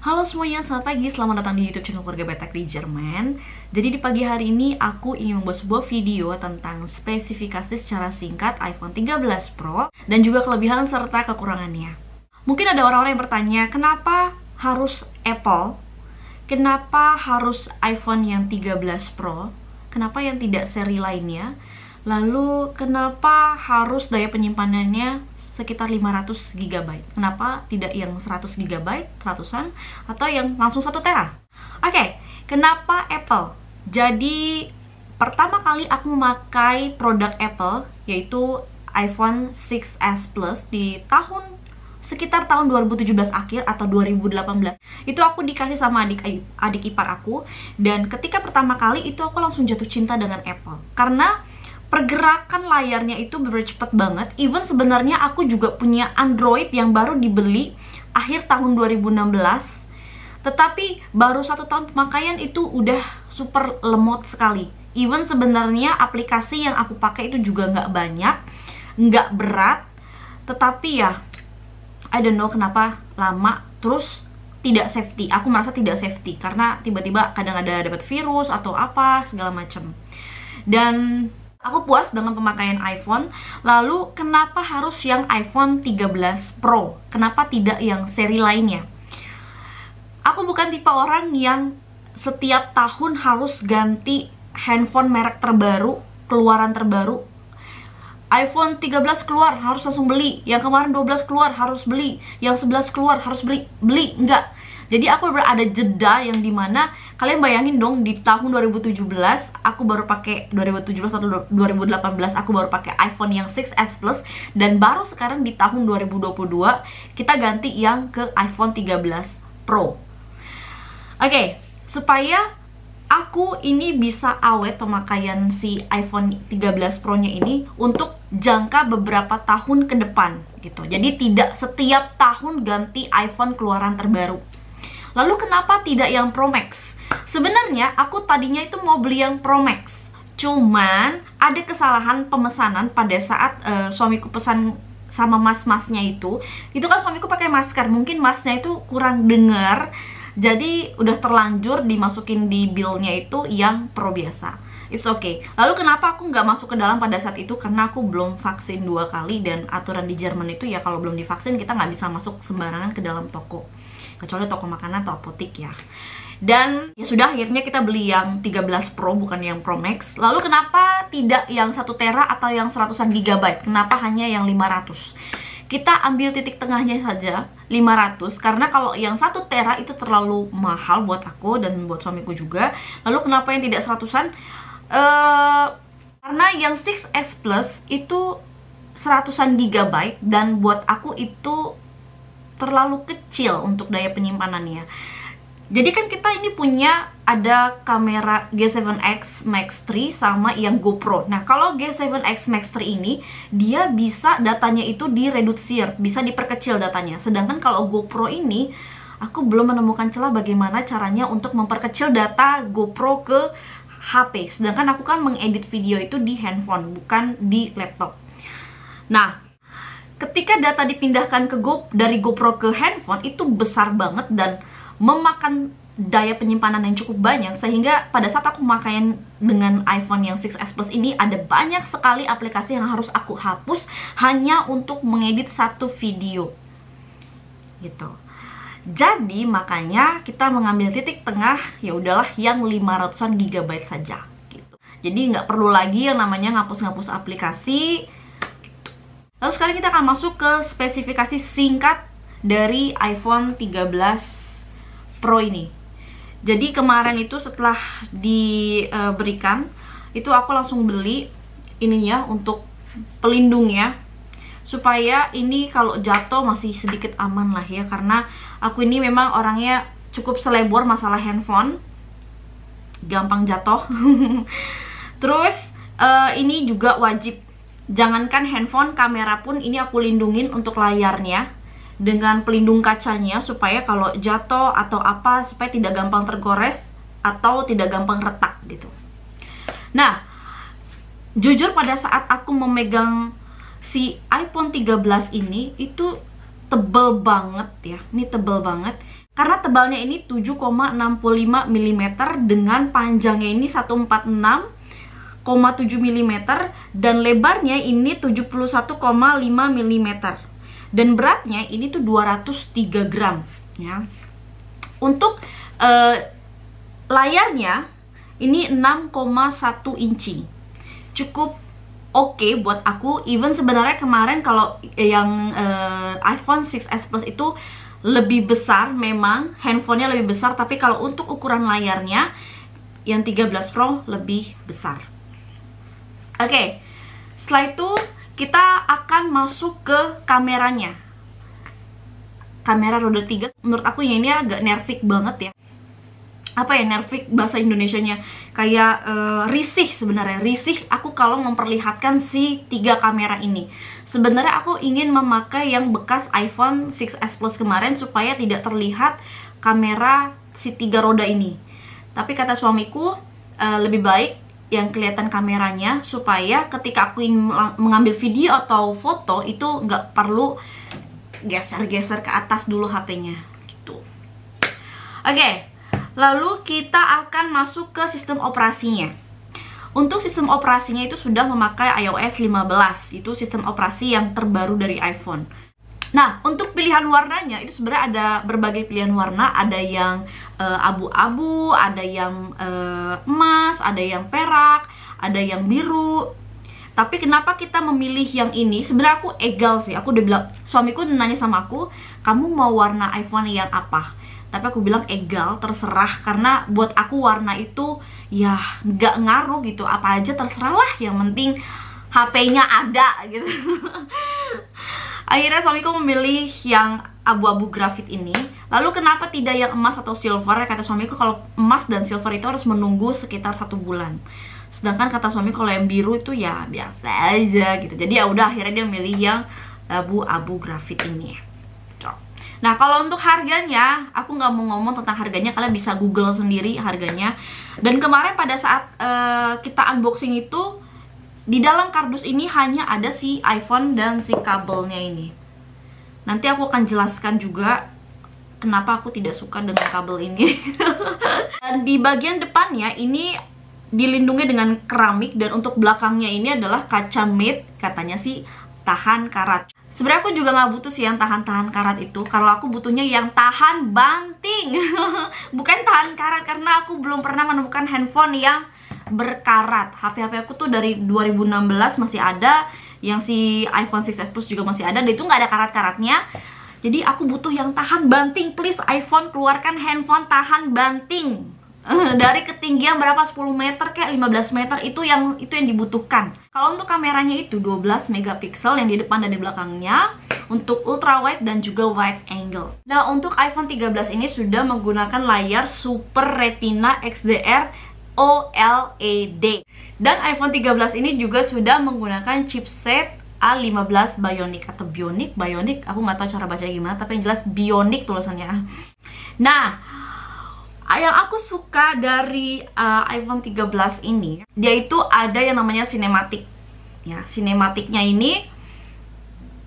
Halo semuanya, selamat pagi, selamat datang di YouTube channel Keluarga Betek di Jerman. Jadi di pagi hari ini aku ingin membuat sebuah video tentang spesifikasi secara singkat iPhone 13 Pro dan juga kelebihan serta kekurangannya. Mungkin ada orang-orang yang bertanya, kenapa harus Apple? Kenapa harus iPhone yang 13 Pro? Kenapa yang tidak seri lainnya? Lalu kenapa harus daya penyimpanannya sekitar 500 GB? Kenapa tidak yang 100 GB, ratusan, atau yang langsung 1 tera? Oke, kenapa Apple? Jadi pertama kali aku memakai produk Apple, yaitu iPhone 6s Plus di sekitar tahun 2017 akhir atau 2018. Itu aku dikasih sama adik ipar aku, dan ketika pertama kali itu aku langsung jatuh cinta dengan Apple. Karena pergerakan layarnya itu bener cepet banget. Even sebenarnya aku juga punya Android yang baru dibeli akhir tahun 2016, tetapi baru 1 tahun pemakaian itu udah super lemot sekali. Even sebenarnya aplikasi yang aku pakai itu juga nggak banyak, nggak berat, tetapi ya I don't know kenapa lama, terus tidak safety. Aku merasa tidak safety karena tiba-tiba kadang ada dapat virus atau apa segala macam. Dan aku puas dengan pemakaian iPhone. Lalu kenapa harus yang iPhone 13 Pro? Kenapa tidak yang seri lainnya? Aku bukan tipe orang yang setiap tahun harus ganti handphone merek terbaru, keluaran terbaru. iPhone 13 keluar harus langsung beli, yang kemarin 12 keluar harus beli, yang 11 keluar harus beli, enggak. Jadi aku berada jeda yang dimana kalian bayangin dong, di tahun 2017 aku baru pakai 2017 atau 2018 aku baru pakai iPhone yang 6s Plus, dan baru sekarang di tahun 2022 kita ganti yang ke iPhone 13 Pro. Oke, supaya aku ini bisa awet pemakaian si iPhone 13 Pro nya ini untuk jangka beberapa tahun ke depan gitu. Jadi tidak setiap tahun ganti iPhone keluaran terbaru. Lalu kenapa tidak yang Pro Max? Sebenarnya aku tadinya itu mau beli yang Pro Max, cuman ada kesalahan pemesanan pada saat suamiku pesan sama mas-masnya itu kan suamiku pakai masker, mungkin masnya itu kurang dengar, jadi udah terlanjur dimasukin di billnya itu yang Pro biasa. It's okay. Lalu kenapa aku nggak masuk ke dalam pada saat itu? Karena aku belum vaksin 2 kali, dan aturan di Jerman itu ya kalau belum divaksin kita nggak bisa masuk sembarangan ke dalam toko, kecuali toko makanan atau apotik ya. Dan ya sudah, akhirnya kita beli yang 13 Pro bukan yang Pro Max. Lalu kenapa tidak yang 1 tera atau yang 100-an GB? Kenapa hanya yang 500? Kita ambil titik tengahnya saja, 500, karena kalau yang 1 tera itu terlalu mahal buat aku dan buat suamiku juga. Lalu kenapa yang tidak 100-an? Karena yang 6s Plus itu 100-an GB, dan buat aku itu terlalu kecil untuk daya penyimpanannya. Jadi kan kita ini punya ada kamera G7X Max 3 sama yang GoPro. Nah, kalau G7X Max 3 ini dia bisa datanya itu direduksir, bisa diperkecil datanya. Sedangkan kalau GoPro ini aku belum menemukan celah bagaimana caranya untuk memperkecil data GoPro ke HP. Sedangkan aku kan mengedit video itu di handphone, bukan di laptop. Nah, ketika data dipindahkan dari GoPro ke handphone itu besar banget dan memakan daya penyimpanan yang cukup banyak, sehingga pada saat aku memakai dengan iPhone yang 6s Plus ini ada banyak sekali aplikasi yang harus aku hapus hanya untuk mengedit 1 video gitu. Jadi makanya kita mengambil titik tengah, ya udahlah yang 500-an GB saja gitu. Jadi nggak perlu lagi yang namanya ngapus-ngapus aplikasi gitu. Lalu sekarang kita akan masuk ke spesifikasi singkat dari iPhone 13 Pro ini. Jadi kemarin itu setelah diberikan itu aku langsung beli ininya untuk pelindungnya, supaya ini kalau jatuh masih sedikit aman lah ya, karena aku ini memang orangnya cukup selebor masalah handphone, gampang jatuh. Terus ini juga wajib. Jangankan handphone, kamera pun ini aku lindungin untuk layarnya dengan pelindung kacanya supaya kalau jatuh atau apa supaya tidak gampang tergores atau tidak gampang retak gitu. Nah, jujur pada saat aku memegang si iPhone 13 ini itu tebel banget ya. Ini tebel banget karena tebalnya ini 7,65 mm dengan panjangnya ini 146,7 mm dan lebarnya ini 71,5 mm dan beratnya ini tuh 203 gram ya. Untuk layarnya ini 6,1 inci, cukup oke buat aku. Even sebenarnya kemarin kalau yang iPhone 6s Plus itu lebih besar, memang handphonenya lebih besar, tapi kalau untuk ukuran layarnya yang 13 Pro lebih besar. Oke, setelah itu kita akan masuk ke kameranya. Kamera roda 3, menurut aku ini agak nervik banget ya. Apa ya nervik bahasa Indonesianya? Kayak risih sebenarnya. Risih aku kalau memperlihatkan si 3 kamera ini. Sebenarnya aku ingin memakai yang bekas iPhone 6s Plus kemarin supaya tidak terlihat kamera si 3 roda ini. Tapi kata suamiku lebih baik yang kelihatan kameranya supaya ketika aku ingin mengambil video atau foto itu nggak perlu geser-geser ke atas dulu HP-nya gitu. Oke, lalu kita akan masuk ke sistem operasinya. Untuk sistem operasinya itu sudah memakai iOS 15, itu sistem operasi yang terbaru dari iPhone. Nah, untuk pilihan warnanya itu sebenarnya ada berbagai pilihan warna. Ada yang abu-abu, ada yang emas, ada yang perak, ada yang biru. Tapi kenapa kita memilih yang ini? Sebenarnya aku egal sih. Aku udah bilang, suamiku nanya sama aku, kamu mau warna iPhone yang apa? Tapi aku bilang egal, terserah. Karena buat aku warna itu ya nggak ngaruh gitu. Apa aja terserah lah, yang penting HP-nya ada gitu. Akhirnya suamiku memilih yang abu-abu grafit ini. Lalu kenapa tidak yang emas atau silver? Kata suamiku kalau emas dan silver itu harus menunggu sekitar 1 bulan. Sedangkan kata suami kalau yang biru itu ya biasa aja gitu. Jadi ya udah akhirnya dia milih yang abu-abu grafit ini. Nah kalau untuk harganya, aku nggak mau ngomong tentang harganya, kalian bisa google sendiri harganya. Dan kemarin pada saat kita unboxing itu, di dalam kardus ini hanya ada si iPhone dan si kabelnya ini. Nanti aku akan jelaskan juga kenapa aku tidak suka dengan kabel ini. Dan di bagian depannya ini dilindungi dengan keramik, dan untuk belakangnya ini adalah kaca matte, katanya sih tahan karat. Sebenarnya aku juga nggak butuh sih yang tahan karat itu. Kalau aku butuhnya yang tahan banting. Bukan tahan karat, karena aku belum pernah menemukan handphone yang berkarat. HP-HP aku tuh dari 2016 masih ada, yang si iPhone 6s Plus juga masih ada, dan itu nggak ada karat-karatnya. Jadi aku butuh yang tahan banting. Please iPhone, keluarkan handphone tahan banting. Dari ketinggian berapa, 10 meter kayak 15 meter, itu yang dibutuhkan. Kalau untuk kameranya itu 12 megapiksel yang di depan dan di belakangnya, untuk ultra wide dan juga wide angle. Nah, untuk iPhone 13 ini sudah menggunakan layar Super Retina XDR OLED. Dan iPhone 13 ini juga sudah menggunakan chipset A15 Bionic atau Bionic, aku nggak tahu cara bacanya gimana, tapi yang jelas Bionic tulisannya. Nah, yang aku suka dari iPhone 13 ini, dia itu ada yang namanya cinematic. Ya, cinematicnya ini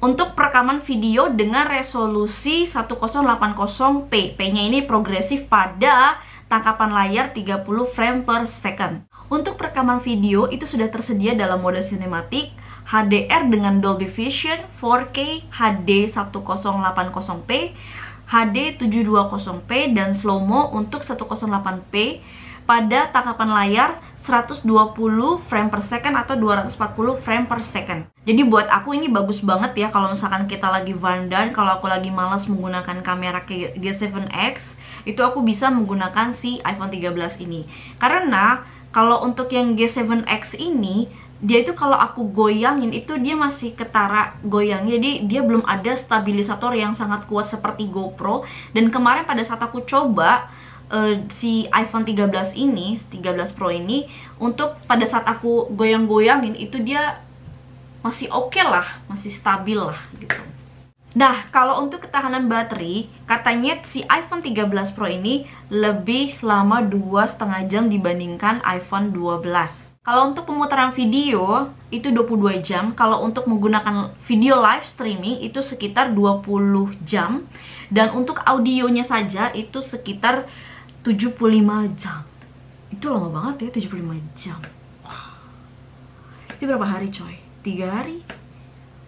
untuk perekaman video dengan resolusi 1080p. P-nya ini progresif pada tangkapan layar 30 frame per second. Untuk perekaman video itu sudah tersedia dalam mode cinematic, HDR dengan Dolby Vision, 4K, HD 1080p, HD 720p, dan slow-mo untuk 108p pada tangkapan layar 120 frame per second atau 240 frame per second. Jadi buat aku ini bagus banget ya kalau misalkan kita lagi vandan, kalau aku lagi malas menggunakan kamera G7X, itu aku bisa menggunakan si iPhone 13 ini. Karena kalau untuk yang G7X ini, dia itu kalau aku goyangin itu dia masih ketara goyang, jadi dia belum ada stabilisator yang sangat kuat seperti GoPro. Dan kemarin pada saat aku coba si iPhone 13 ini, 13 Pro ini, untuk pada saat aku goyang-goyangin itu dia masih oke lah, masih stabil lah gitu. Nah, kalau untuk ketahanan baterai, katanya si iPhone 13 Pro ini lebih lama 2,5 jam dibandingkan iPhone 12. Kalau untuk pemutaran video itu 22 jam, kalau untuk menggunakan video live streaming itu sekitar 20 jam, dan untuk audionya saja itu sekitar 75 jam. Itu lama banget ya, 75 jam. Wow. Itu berapa hari coy? 3 hari?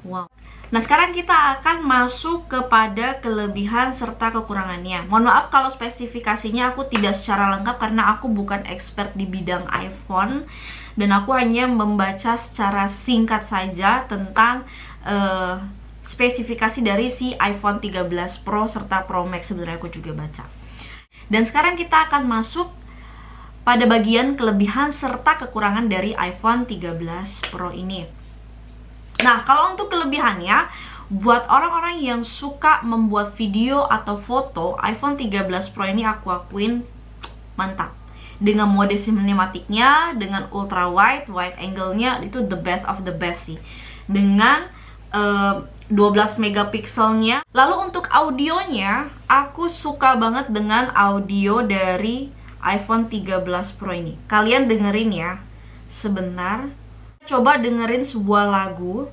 Wow. Nah, sekarang kita akan masuk kepada kelebihan serta kekurangannya. Mohon maaf kalau spesifikasinya aku tidak secara lengkap karena aku bukan expert di bidang iPhone, dan aku hanya membaca secara singkat saja tentang spesifikasi dari si iPhone 13 Pro serta Pro Max. Sebenarnya aku juga baca. Dan sekarang kita akan masuk pada bagian kelebihan serta kekurangan dari iPhone 13 Pro ini. Nah, kalau untuk kelebihannya, buat orang-orang yang suka membuat video atau foto, iPhone 13 Pro ini aku akuin mantap. Dengan mode sinematiknya, dengan ultra wide angle-nya, itu the best of the best sih. Dengan 12 megapikselnya. Lalu untuk audionya, aku suka banget dengan audio dari iPhone 13 Pro ini. Kalian dengerin ya, sebentar. Coba dengerin sebuah lagu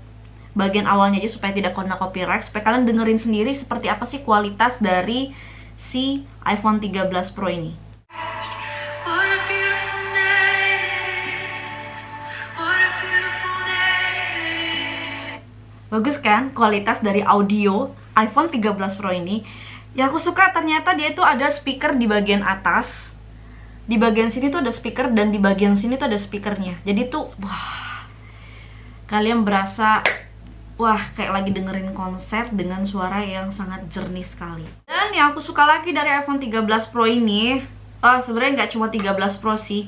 bagian awalnya aja supaya tidak kena copyright, supaya kalian dengerin sendiri seperti apa sih kualitas dari si iPhone 13 Pro ini. Bagus kan kualitas dari audio iPhone 13 Pro ini. Yang aku suka ternyata dia itu ada speaker di bagian atas. Di bagian sini tuh ada speaker, dan di bagian sini tuh ada speakernya. Jadi tuh wah, kalian berasa wah kayak lagi dengerin konser dengan suara yang sangat jernih sekali. Dan yang aku suka lagi dari iPhone 13 Pro ini, sebenarnya nggak cuma 13 Pro sih,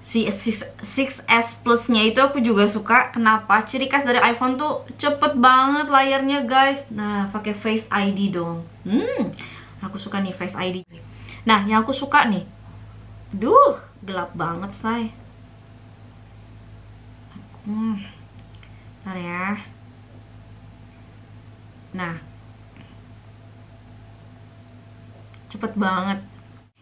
si 6s Plus-nya itu aku juga suka. Kenapa? Ciri khas dari iPhone tuh cepet banget layarnya guys. Nah, pakai Face ID dong. Aku suka nih Face ID. Nah, yang aku suka nih, duh gelap banget say. Bentar ya. Nah, cepet banget.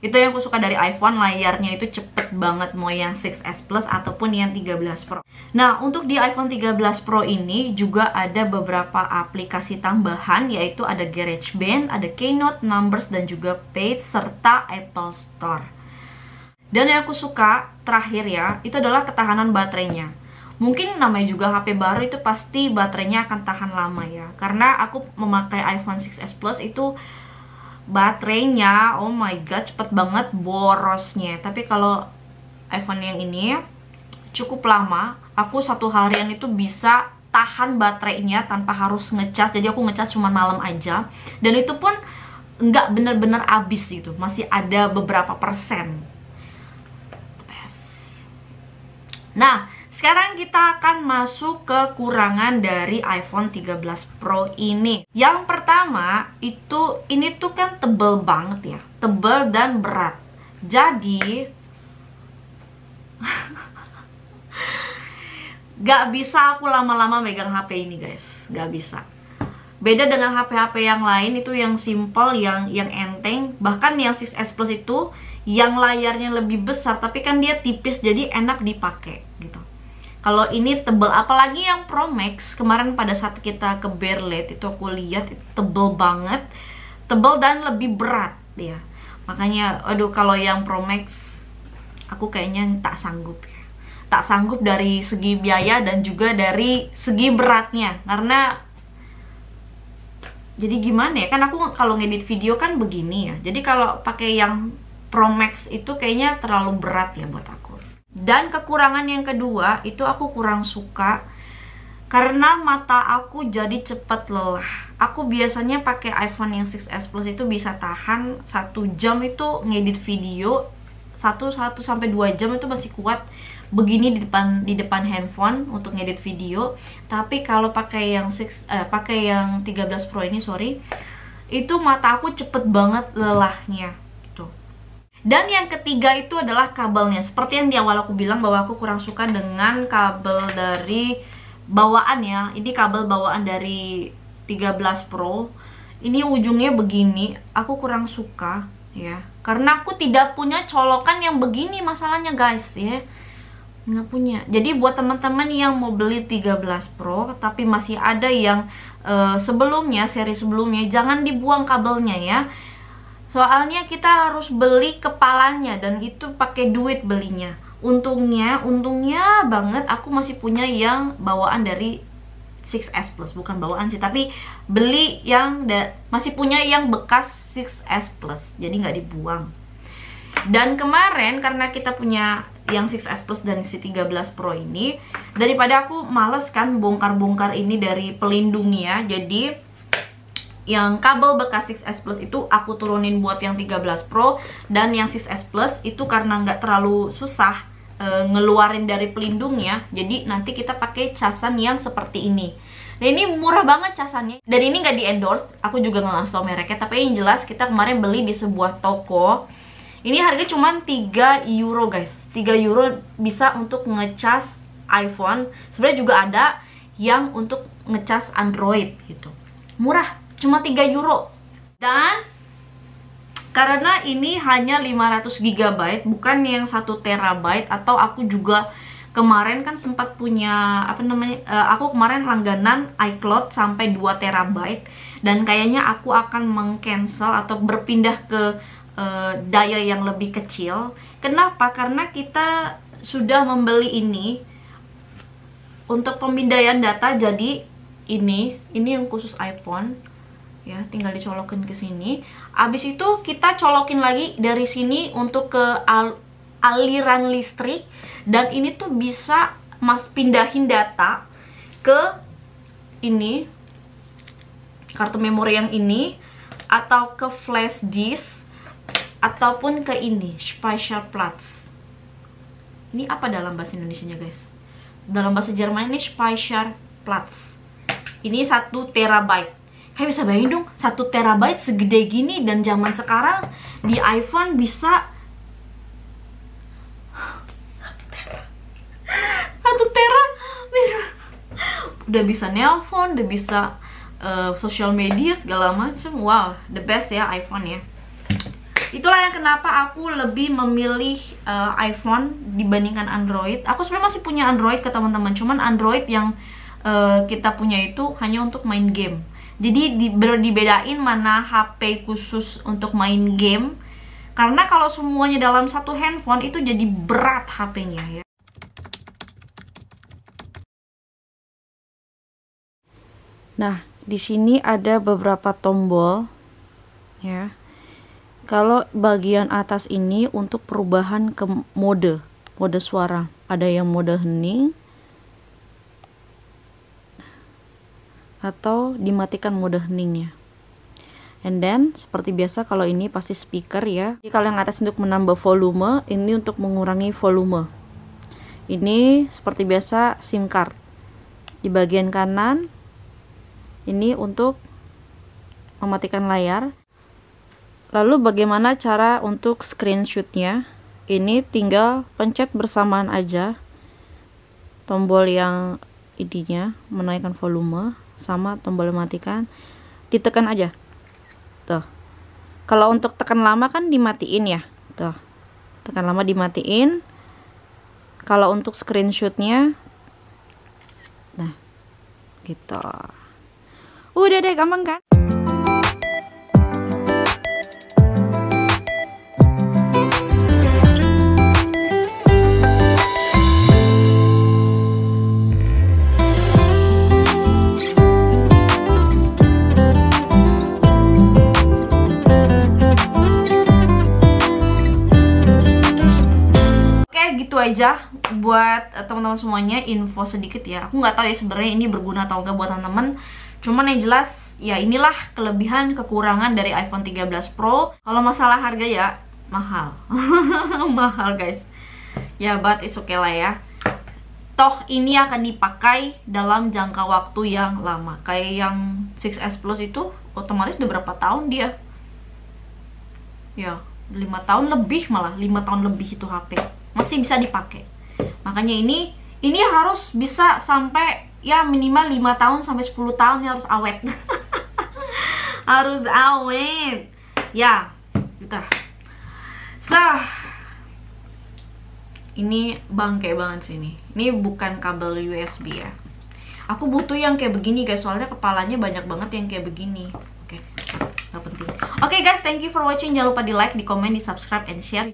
Itu yang aku suka dari iPhone, layarnya itu cepet banget, mau yang 6s Plus ataupun yang 13 Pro. Nah, untuk di iPhone 13 Pro ini juga ada beberapa aplikasi tambahan, yaitu ada GarageBand, ada Keynote, Numbers, dan juga Page, serta Apple Store. Dan yang aku suka terakhir ya, itu adalah ketahanan baterainya. Mungkin namanya juga HP baru, itu pasti baterainya akan tahan lama ya. Karena aku memakai iPhone 6s Plus itu baterainya, oh my god, cepet banget borosnya. Tapi kalau iPhone yang ini cukup lama. Aku 1 harian itu bisa tahan baterainya tanpa harus ngecas. Jadi aku ngecas cuma malam aja, dan itu pun nggak bener-bener habis gitu, masih ada beberapa persen. Nah, sekarang kita akan masuk ke kekurangan dari iPhone 13 Pro ini. Yang pertama, ini tuh kan tebel banget ya, tebel dan berat. Jadi gak bisa aku lama-lama megang HP ini guys, gak bisa. Beda dengan HP-HP yang lain itu yang simple, yang enteng. Bahkan yang 6s Plus itu yang layarnya lebih besar, tapi kan dia tipis, jadi enak dipakai gitu. Kalau ini tebel, apalagi yang Pro Max. Kemarin pada saat kita ke Berlet itu aku lihat itu tebel banget, tebel dan lebih berat ya. Makanya aduh, kalau yang Pro Max aku kayaknya tak sanggup ya. Tak sanggup dari segi biaya dan juga dari segi beratnya. Karena jadi gimana ya, kan aku kalau ngedit video kan begini ya. Jadi kalau pakai yang Pro Max itu kayaknya terlalu berat ya buat aku. Dan kekurangan yang kedua itu aku kurang suka karena mata aku jadi cepet lelah. Aku biasanya pakai iPhone yang 6s Plus itu bisa tahan 1 jam itu ngedit video, 1 sampai 2 jam itu masih kuat begini di depan handphone untuk ngedit video. Tapi kalau pakai yang 13 Pro ini, sorry, itu mata aku cepet banget lelahnya gitu. Dan yang ketiga itu adalah kabelnya. Seperti yang di awal aku bilang bahwa aku kurang suka dengan kabel dari bawaan ya. Ini kabel bawaan dari 13 Pro. Ini ujungnya begini, aku kurang suka ya. Karena aku tidak punya colokan yang begini masalahnya guys ya. Nggak punya. Jadi buat teman-teman yang mau beli 13 Pro tapi masih ada yang sebelumnya, seri sebelumnya, jangan dibuang kabelnya ya. Soalnya kita harus beli kepalanya dan itu pakai duit belinya. Untungnya banget aku masih punya yang bawaan dari 6S Plus, bukan bawaan sih, tapi beli yang masih punya yang bekas 6S Plus, jadi nggak dibuang. Dan kemarin karena kita punya yang 6S Plus dan si 13 Pro ini, daripada aku males kan bongkar-bongkar ini dari pelindungnya, jadi yang kabel bekas 6S Plus itu aku turunin buat yang 13 Pro, dan yang 6S Plus itu karena nggak terlalu susah ngeluarin dari pelindungnya, jadi nanti kita pakai casan yang seperti ini. Nah ini murah banget casannya, dan ini nggak di endorse, aku juga nggak ngasih tau mereknya, tapi yang jelas kita kemarin beli di sebuah toko. Ini harga cuma 3 euro guys, 3 euro bisa untuk ngecas iPhone. Sebenarnya juga ada yang untuk ngecas Android gitu, murah, cuma 3 euro. Dan karena ini hanya 500 GB, bukan yang 1 TB, atau aku juga kemarin kan sempat punya aku kemarin langganan iCloud sampai 2 TB, dan kayaknya aku akan mengcancel atau berpindah ke daya yang lebih kecil. Kenapa? Karena kita sudah membeli ini untuk pemindaian data, jadi ini yang khusus iPhone ya, tinggal dicolokin ke sini. Abis itu kita colokin lagi dari sini untuk ke aliran listrik, dan ini tuh bisa pindahin data ke ini, kartu memori yang ini, atau ke flash disk, ataupun ke ini Speicherplatz. Ini apa dalam bahasa Indonesianya guys? Dalam bahasa Jerman ini Speicherplatz. Ini 1 TB. Kayak bisa bayangin dong, 1 TB segede gini, dan zaman sekarang di iPhone bisa 1 tera bisa, udah bisa nelpon, udah bisa social media segala macem. Wow, the best ya iPhone ya. Itulah yang kenapa aku lebih memilih iPhone dibandingkan Android. Aku sebenarnya masih punya Android ke teman-teman, cuman Android yang kita punya itu hanya untuk main game. Jadi dibedain mana HP khusus untuk main game, karena kalau semuanya dalam satu handphone itu jadi berat HP-nya ya. Nah, di sini ada beberapa tombol ya. Kalau bagian atas ini untuk perubahan ke mode suara. Ada yang mode hening, atau dimatikan mode heningnya. And then seperti biasa kalau ini pasti speaker ya. Jadi kalau yang atas untuk menambah volume, ini untuk mengurangi volume. Ini seperti biasa SIM card. Di bagian kanan ini untuk mematikan layar. Lalu bagaimana cara untuk screenshotnya? Ini tinggal pencet bersamaan aja tombol yang ininya menaikkan volume sama tombol matikan, ditekan aja tuh. Kalau untuk tekan lama kan dimatiin ya, tuh tekan lama dimatiin. Kalau untuk screenshotnya, nah gitu, udah deh, gampang kan. Gitu aja buat teman-teman semuanya, info sedikit ya. Aku nggak tahu ya sebenarnya ini berguna atau enggak buat teman-teman, cuman yang jelas ya inilah kelebihan kekurangan dari iPhone 13 Pro. Kalau masalah harga ya mahal. Mahal guys ya, but it's okay lah ya. Toh ini akan dipakai dalam jangka waktu yang lama. Kayak yang 6S Plus itu otomatis udah berapa tahun dia ya, 5 tahun lebih, malah 5 tahun lebih itu HP masih bisa dipakai. Makanya ini harus bisa sampai ya minimal 5 tahun sampai 10 tahun ya, harus awet. Harus awet ya gitu. Ini bangke banget sih ini bukan kabel USB ya. Aku butuh yang kayak begini guys, soalnya kepalanya banyak banget yang kayak begini. Oke, gak penting. Oke guys, thank you for watching. Jangan lupa di like, di komen, di subscribe, and share.